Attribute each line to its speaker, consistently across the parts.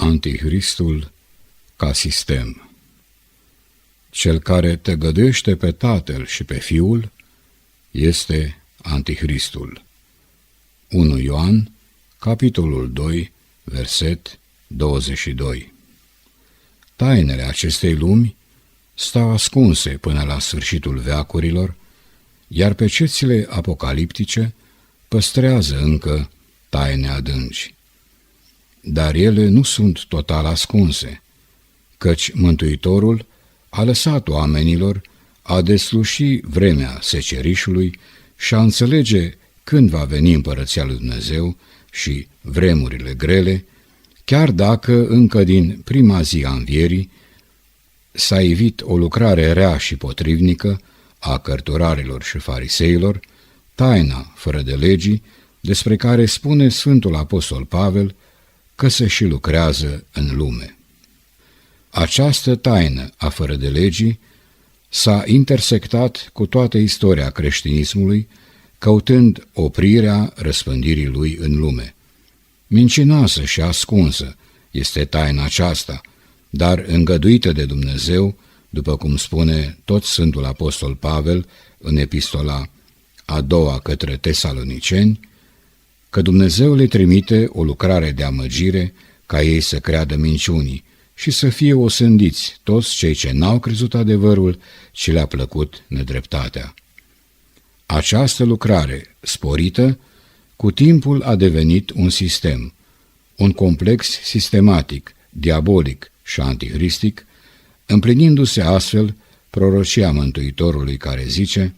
Speaker 1: Antichristul ca sistem. Cel care tăgăduiește pe Tatăl și pe Fiul este Antichristul. 1 Ioan, capitolul 2, verset 22. Tainele acestei lumi stau ascunse până la sfârșitul veacurilor, iar pecețile apocaliptice păstrează încă taine adânci. Dar ele nu sunt total ascunse, căci Mântuitorul a lăsat oamenilor a desluși vremea secerișului și a înțelege când va veni împărăția lui Dumnezeu și vremurile grele, chiar dacă încă din prima zi a învierii s-a ivit o lucrare rea și potrivnică a cărturarilor și fariseilor, taina fără de legii, despre care spune Sfântul Apostol Pavel că se și lucrează în lume. Această taină a fără de legii s-a intersectat cu toată istoria creștinismului, căutând oprirea răspândirii lui în lume. Mincinoasă și ascunsă este taina aceasta, dar îngăduită de Dumnezeu, după cum spune tot Sfântul Apostol Pavel în epistola a doua către Tesaloniceni, că Dumnezeu le trimite o lucrare de amăgire ca ei să creadă minciunii și să fie osândiți toți cei ce n-au crezut adevărul, ci le-a plăcut nedreptatea. Această lucrare sporită cu timpul a devenit un sistem, un complex sistematic, diabolic și anticristic, împlinindu-se astfel prorocia Mântuitorului care zice: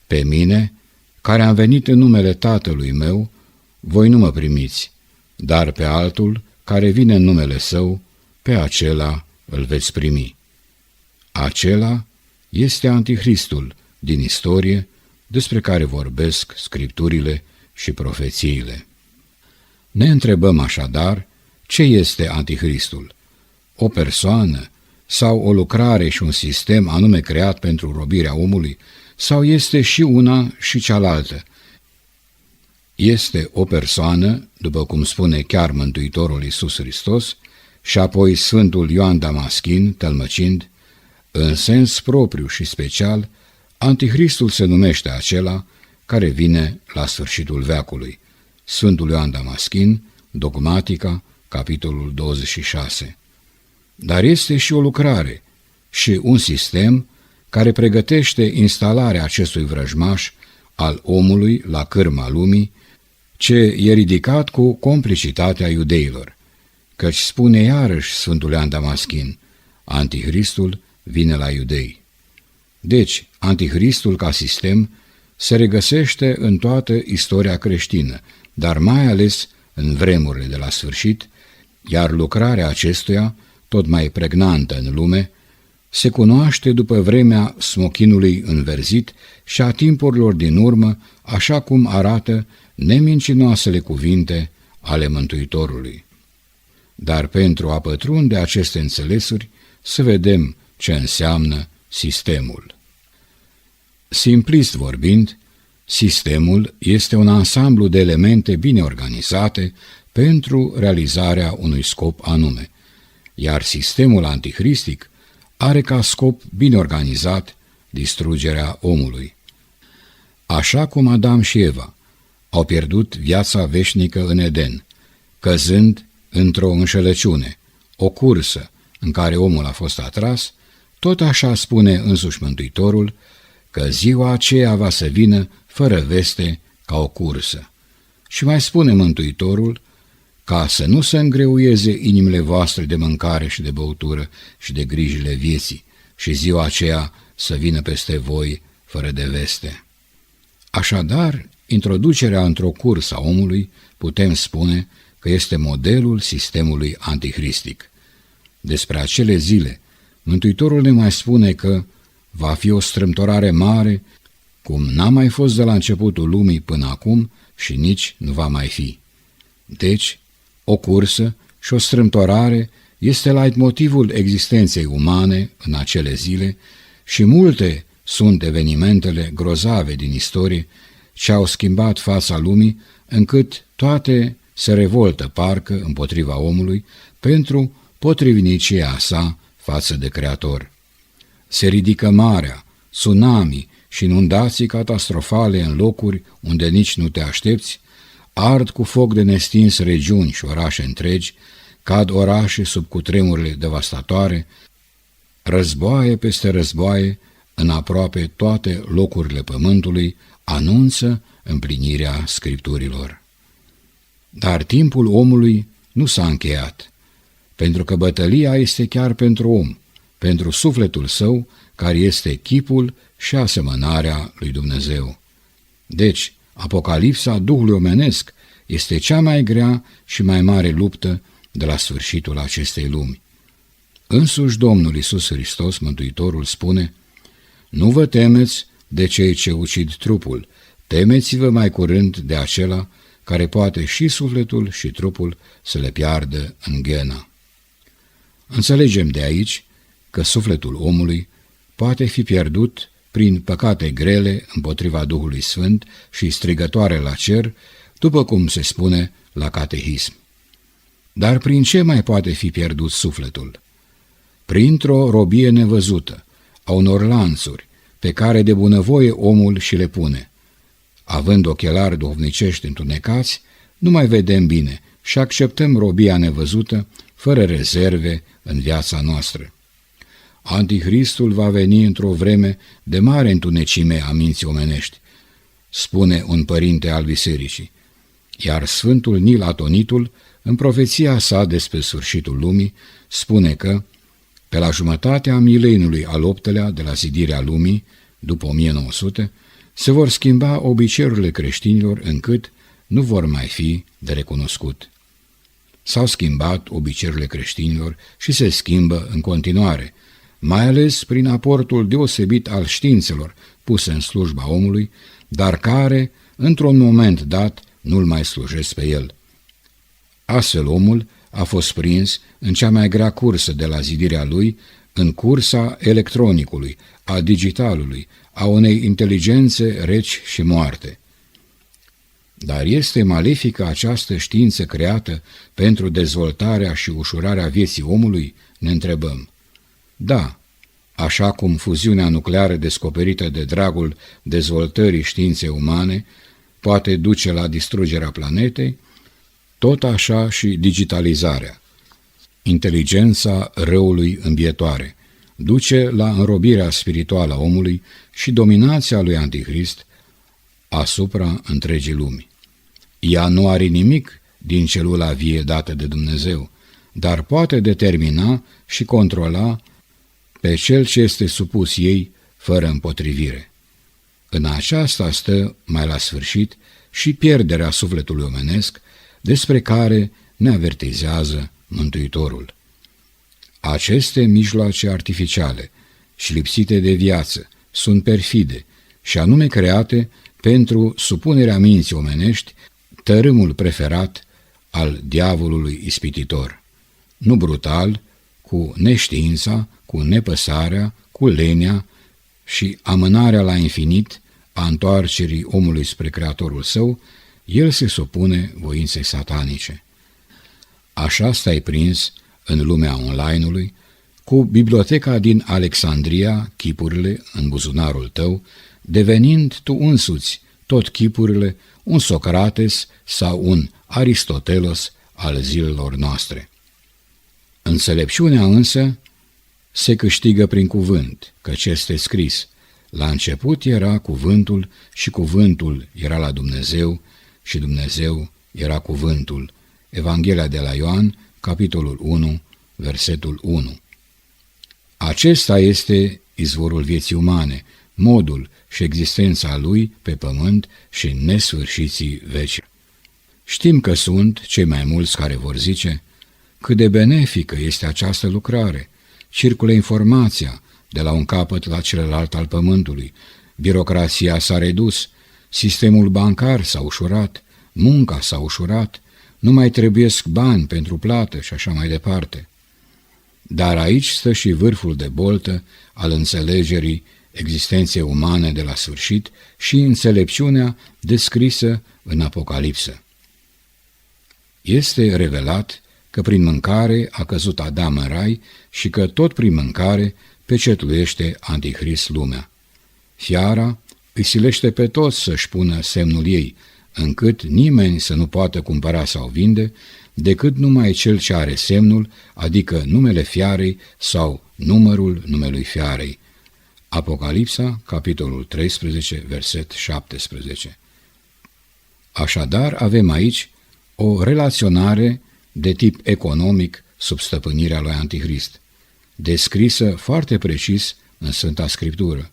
Speaker 1: pe mine, care am venit în numele Tatălui meu, voi nu mă primiți, dar pe altul, care vine în numele Său, pe acela îl veți primi. Acela este Antichristul din istorie, despre care vorbesc Scripturile și profețiile. Ne întrebăm așadar, ce este Antichristul? O persoană sau o lucrare și un sistem anume creat pentru robirea omului, sau este și una și cealaltă? Este o persoană, după cum spune chiar Mântuitorul Iisus Hristos, și apoi Sfântul Ioan Damaschin, tălmăcind, în sens propriu și special, Antichristul se numește acela care vine la sfârșitul veacului. Sfântul Ioan Damaschin, Dogmatica, capitolul 26. Dar este și o lucrare și un sistem care pregătește instalarea acestui vrăjmaș al omului la cârma lumii, ce e ridicat cu complicitatea iudeilor, căci spune iarăși Sfântul Ioan Damaschin, Antichristul vine la iudei. Deci, Antichristul ca sistem se regăsește în toată istoria creștină, dar mai ales în vremurile de la sfârșit, iar lucrarea acestuia, tot mai pregnantă în lume, se cunoaște după vremea smochinului înverzit și a timpurilor din urmă, așa cum arată nemincinoasele cuvinte ale Mântuitorului. Dar pentru a pătrunde aceste înțelesuri, să vedem ce înseamnă sistemul. Simplist vorbind, sistemul este un ansamblu de elemente bine organizate pentru realizarea unui scop anume, iar sistemul antichristic are ca scop bine organizat distrugerea omului. Așa cum Adam și Eva au pierdut viața veșnică în Eden, căzând într-o înșelăciune, o cursă în care omul a fost atras, tot așa spune însuși Mântuitorul că ziua aceea va să vină fără veste ca o cursă. Și mai spune Mântuitorul ca să nu se îngreuieze inimile voastre de mâncare și de băutură și de grijile vieții și ziua aceea să vină peste voi fără de veste. Așadar, introducerea într-o cursă a omului putem spune că este modelul sistemului antichristic. Despre acele zile, Mântuitorul ne mai spune că va fi o strâmtorare mare, cum n-a mai fost de la începutul lumii până acum și nici nu va mai fi. Deci, o cursă și o strâmtorare este leitmotivul existenței umane în acele zile și multe sunt evenimentele grozave din istorie ce au schimbat fața lumii, încât toate se revoltă parcă împotriva omului pentru potrivnicia sa față de Creator. Se ridică marea, tsunami și inundații catastrofale în locuri unde nici nu te aștepți, ard cu foc de nestins regiuni și orașe întregi, cad orașe sub cutremurile devastatoare, războaie peste războaie în aproape toate locurile pământului anunță împlinirea Scripturilor. Dar timpul omului nu s-a încheiat, pentru că bătălia este chiar pentru om, pentru sufletul său, care este chipul și asemănarea lui Dumnezeu. Deci, apocalipsa Duhului omenesc este cea mai grea și mai mare luptă de la sfârșitul acestei lumi. Însuși Domnul Iisus Hristos, Mântuitorul, spune: nu vă temeți de cei ce ucid trupul, temeți-vă mai curând de acela care poate și sufletul și trupul să le piardă în ghena. Înțelegem de aici că sufletul omului poate fi pierdut prin păcate grele împotriva Duhului Sfânt și strigătoare la cer, după cum se spune la catehism. Dar prin ce mai poate fi pierdut sufletul? Printr-o robie nevăzută, a unor lanțuri, pe care de bunăvoie omul și le pune. Având ochelari duhovnicești întunecați, nu mai vedem bine și acceptăm robia nevăzută, fără rezerve în viața noastră. Antichristul va veni într-o vreme de mare întunecime a minții omenești, spune un părinte al bisericii, iar Sfântul Nil Atonitul, în profeția sa despre sfârșitul lumii, spune că, pe la jumătatea mileniului al 8-lea de la zidirea lumii, după 1900, se vor schimba obiceiurile creștinilor încât nu vor mai fi de recunoscut. S-au schimbat obiceiurile creștinilor și se schimbă în continuare, mai ales prin aportul deosebit al științelor puse în slujba omului, dar care, într-un moment dat, nu-l mai slujesc pe el. Astfel omul a fost prins în cea mai grea cursă de la zidirea lui, în cursa electronicului, a digitalului, a unei inteligențe reci și moarte. Dar este malefică această știință creată pentru dezvoltarea și ușurarea vieții omului, ne întrebăm. Da, așa cum fuziunea nucleară descoperită de dragul dezvoltării științei umane poate duce la distrugerea planetei, tot așa și digitalizarea, inteligența răului înbietoare, duce la înrobirea spirituală a omului și dominația lui Antichrist asupra întregii lumi. Ea nu are nimic din celula vie dată de Dumnezeu, dar poate determina și controla pe cel ce este supus ei fără împotrivire. În aceasta stă, mai la sfârșit, și pierderea sufletului omenesc, despre care ne avertizează Mântuitorul. Aceste mijloace artificiale și lipsite de viață sunt perfide și anume create pentru supunerea minții omenești, tărâmul preferat al diavolului ispititor. Nu brutal, cu neștiința, cu nepăsarea, cu lenea și amânarea la infinit a întoarcerii omului spre Creatorul său, el se supune voinței satanice. Așa stai prins în lumea online-ului, cu biblioteca din Alexandria, chipurile în buzunarul tău, devenind tu însuți tot chipurile, un Socrates sau un Aristotelos al zilelor noastre. Înțelepciunea însă se câștigă prin cuvânt, căci este scris: la început era cuvântul și cuvântul era la Dumnezeu și Dumnezeu era cuvântul. Evanghelia de la Ioan, capitolul 1, versetul 1. Acesta este izvorul vieții umane, modul și existența lui pe pământ și în nesfârșiții veci. Știm că sunt cei mai mulți care vor zice: cât de benefică este această lucrare, circulă informația de la un capăt la celălalt al pământului, birocrația s-a redus, sistemul bancar s-a ușurat, munca s-a ușurat, nu mai trebuiesc bani pentru plată și așa mai departe. Dar aici stă și vârful de boltă al înțelegerii existenței umane de la sfârșit și înțelepciunea descrisă în Apocalipsă. Este revelat că prin mâncare a căzut Adam în rai și că tot prin mâncare pecetluiește Antichrist lumea. Fiara îi silește pe toți să-și pună semnul ei, încât nimeni să nu poată cumpăra sau vinde, decât numai cel ce are semnul, adică numele fiarei sau numărul numelui fiarei. Apocalipsa, capitolul 13, verset 17. Așadar, avem aici o relaționare de tip economic sub stăpânirea lui Antichrist, descrisă foarte precis în Sfânta Scriptură.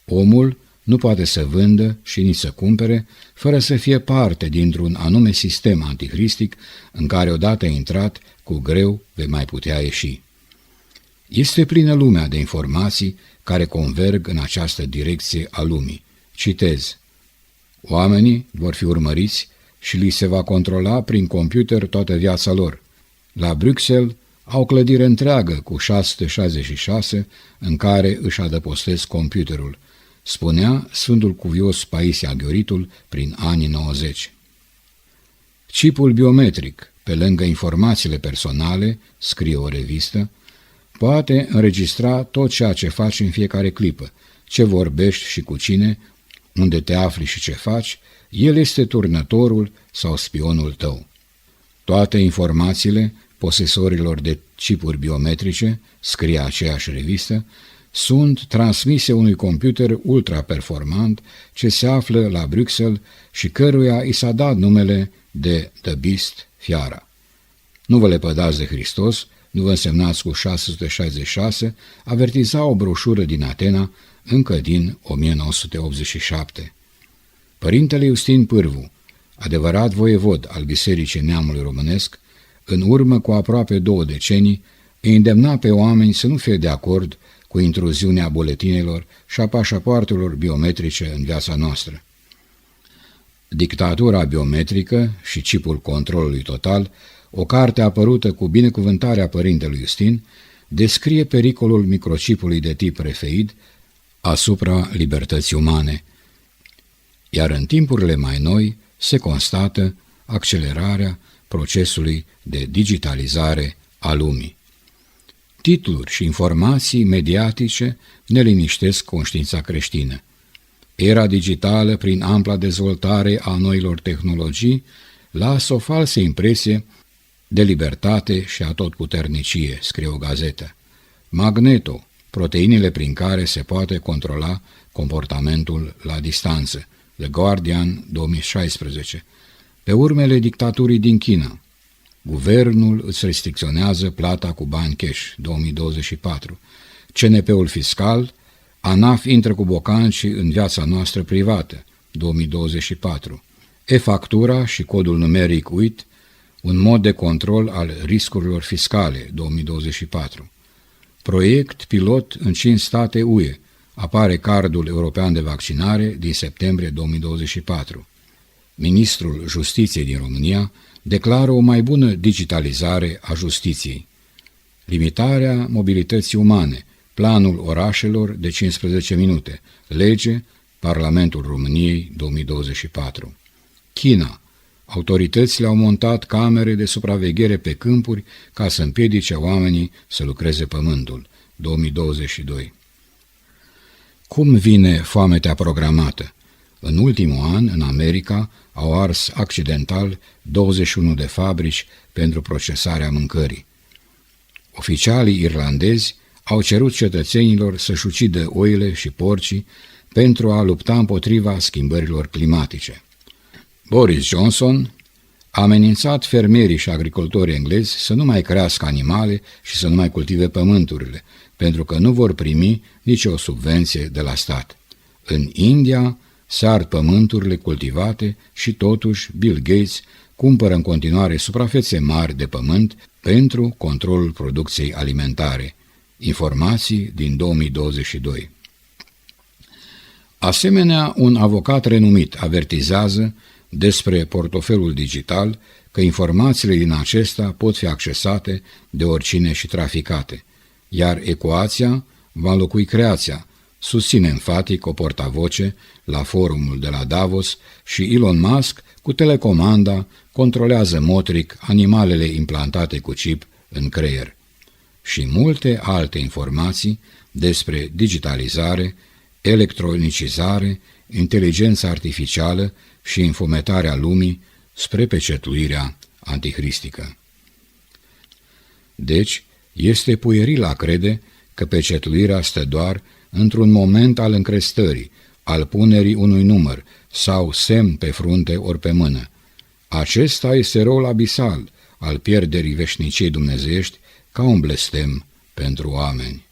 Speaker 1: Omul nu poate să vândă și nici să cumpere fără să fie parte dintr-un anume sistem anticristic în care odată intrat, cu greu vei mai putea ieși. Este plină lumea de informații care converg în această direcție a lumii. Citez: oamenii vor fi urmăriți și li se va controla prin computer toată viața lor. La Bruxelles au clădire întreagă cu 666 în care își adăpostesc computerul, spunea Sfântul Cuvios Paisie Aghioritul prin anii 90. Chipul biometric, pe lângă informațiile personale, scrie o revistă, poate înregistra tot ceea ce faci în fiecare clipă, ce vorbești și cu cine, unde te afli și ce faci, el este turnătorul sau spionul tău. Toate informațiile posesorilor de chipuri biometrice, scrie aceeași revistă, sunt transmise unui computer ultraperformant ce se află la Bruxelles și căruia i s-a dat numele de The Beast, fiara. Nu vă lepădați de Hristos, nu vă însemnați cu 666, avertiza o broșură din Atena încă din 1987. Părintele Iustin Pârvu, adevărat voievod al Bisericii Neamului Românesc, în urmă cu aproape 2 decenii, îi îndemna pe oameni să nu fie de acord cu intruziunea buletinelor și a pașapoartelor biometrice în viața noastră. Dictatura biometrică și chipul controlului total, o carte apărută cu binecuvântarea părintelui Iustin, descrie pericolul microchipului de tip RFID asupra libertății umane, iar în timpurile mai noi se constată accelerarea procesului de digitalizare a lumii. Titluri și informații mediatice ne liniștesc conștiința creștină. Era digitală, prin ampla dezvoltare a noilor tehnologii, lasă o falsă impresie de libertate și atotputernicie, scrie o gazetă. Magneto, proteinele prin care se poate controla comportamentul la distanță. The Guardian, 2016. Pe urmele dictaturii din China, guvernul îți restricționează plata cu bani cash, 2024. CNP-ul fiscal, ANAF intră cu bocancii în viața noastră privată, 2024. E-factura și codul numeric UIT, un mod de control al riscurilor fiscale, 2024. Proiect pilot în 5 state UE, apare cardul european de vaccinare din septembrie 2024. Ministrul Justiției din România declară o mai bună digitalizare a justiției. Limitarea mobilității umane, planul orașelor de 15 minute, lege, Parlamentul României 2024. China, autoritățile au montat camere de supraveghere pe câmpuri ca să împiedice oamenii să lucreze pământul, 2022. Cum vine foametea programată? În ultimul an, în America, au ars accidental 21 de fabrici pentru procesarea mâncării. Oficialii irlandezi au cerut cetățenilor să-și ucidă oile și porcii pentru a lupta împotriva schimbărilor climatice. Boris Johnson a amenințat fermierii și agricultorii englezi să nu mai crească animale și să nu mai cultive pământurile, pentru că nu vor primi nicio subvenție de la stat. În India se ard pământurile cultivate și totuși Bill Gates cumpără în continuare suprafețe mari de pământ pentru controlul producției alimentare. Informații din 2022. Asemenea, un avocat renumit avertizează despre portofelul digital că informațiile din acesta pot fi accesate de oricine și traficate, iar ecuația va înlocui creația, susține enfatic o portavoce la forumul de la Davos și Elon Musk, cu telecomanda, controlează motric animalele implantate cu chip în creier. Și multe alte informații despre digitalizare, electronicizare, inteligență artificială și înfometarea lumii spre pecetuirea antihristică. Deci, este puieril a crede că pecetuirea stă doar într-un moment al încrestării, al punerii unui număr sau semn pe frunte ori pe mână. Acesta este roul abisal al pierderii veșniciei dumnezeiești ca un blestem pentru oameni.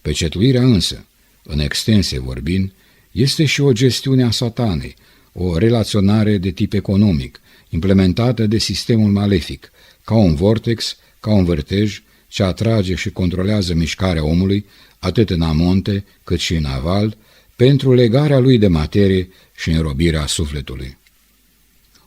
Speaker 1: Pecetuirea însă, în extensie vorbind, este și o gestiune a satanei, o relaționare de tip economic, implementată de sistemul malefic, ca un vortex, ca un vârtej, ce atrage și controlează mișcarea omului, atât în amonte cât și în aval, pentru legarea lui de materie și înrobirea sufletului.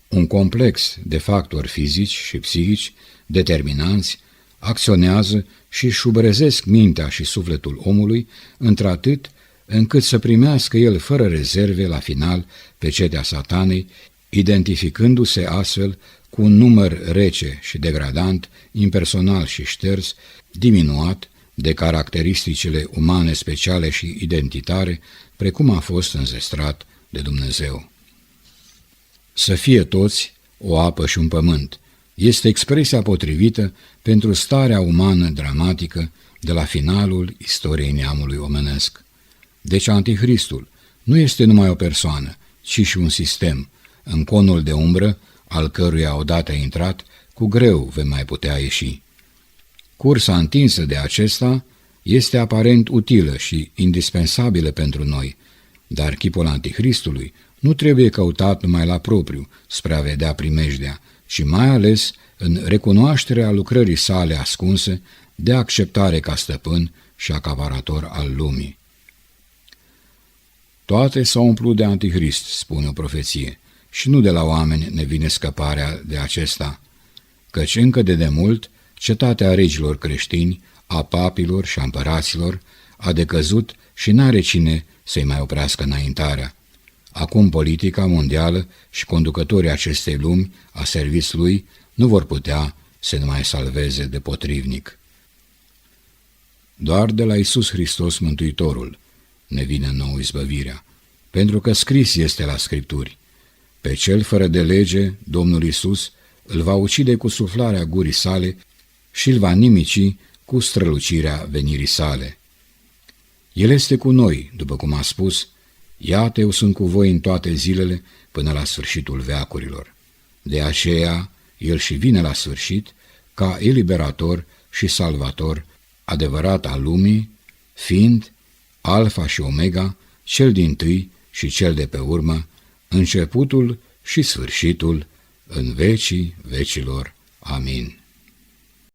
Speaker 1: Un complex de factori fizici și psihici determinanți acționează și șubrezesc mintea și sufletul omului într-atât încât să primească el fără rezerve la final pecetea satanei, identificându-se astfel cu un număr rece și degradant, impersonal și șters, diminuat de caracteristicile umane speciale și identitare, precum a fost înzestrat de Dumnezeu. Să fie toți o apă și un pământ este expresia potrivită pentru starea umană dramatică de la finalul istoriei neamului omenesc. Deci Antichristul nu este numai o persoană, ci și un sistem, în conul de umbră, al căruia odată intrat, cu greu vei mai putea ieși. Cursa întinsă de acesta este aparent utilă și indispensabilă pentru noi, dar chipul Antichristului nu trebuie căutat numai la propriu spre a vedea primejdea, ci mai ales în recunoașterea lucrării sale ascunse de acceptare ca stăpân și acaparator al lumii. Toate s-au umplut de Antichrist, spune o profeție, și nu de la oameni ne vine scăparea de acesta, căci încă de demult cetatea regilor creștini, a papilor și a împăraților a decăzut și n-are cine să-i mai oprească înaintarea. Acum politica mondială și conducătorii acestei lumi, a servit lui, nu vor putea să ne mai salveze de potrivnic. Doar de la Iisus Hristos Mântuitorul ne vine nouă izbăvirea, pentru că scris este la Scripturi: pe cel fără de lege, Domnul Iisus îl va ucide cu suflarea gurii sale și îl va nimici cu strălucirea venirii sale. El este cu noi, după cum a spus: iată, eu sunt cu voi în toate zilele până la sfârșitul veacurilor. De aceea, el și vine la sfârșit ca eliberator și salvator adevărat al lumii, fiind Alfa și Omega, cel dintâi și cel de pe urmă, începutul și sfârșitul, în vecii vecilor. Amin.